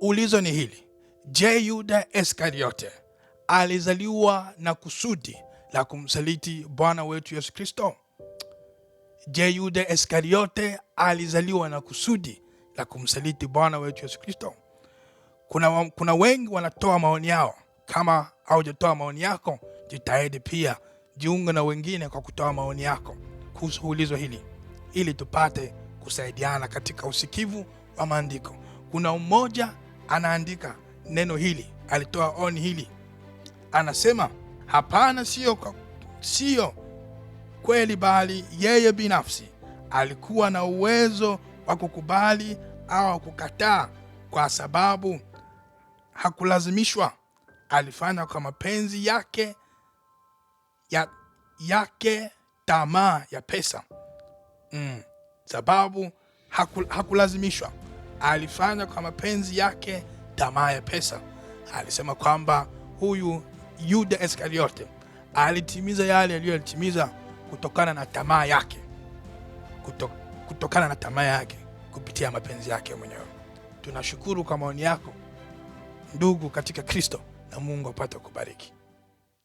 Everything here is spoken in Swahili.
Ulizo ni hili: je, Yuda Iskariote alizaliwa na kusudi la kumsaliti Bwana wetu Yesu Kristo? Je, Yuda Iskariote alizaliwa na kusudi la kumsaliti Bwana wetu Yesu Kristo? Kuna wengi wanatoa maoni yao. Kama haujatoa maoni yako, jitahidi pia jiunge na wengine kwa kutoa maoni yako kuhusu ulizo hili, ili tupate kusaidiana katika usikivu wa maandiko. Kuna mmoja anaandika neno hili, alitoa oni hili, anasema hapana, sio kweli, bali yeye binafsi alikuwa na uwezo wa kukubali au kukataa, kwa sababu hakulazimishwa. Alifanya kwa mapenzi yake tamaa ya pesa. Sababu hakulazimishwa, alifanya kwa mapenzi yake tamaa ya pesa. Alisema kwamba huyu Yuda Iskariote alitimiza yale aliyotimiza kutokana na tamaa yake, kutokana na tamaa yake kupitia mapenzi yake mwenyewe. Tunashukuru kwa maoni yako ndugu katika Kristo, na Mungu apate kubariki.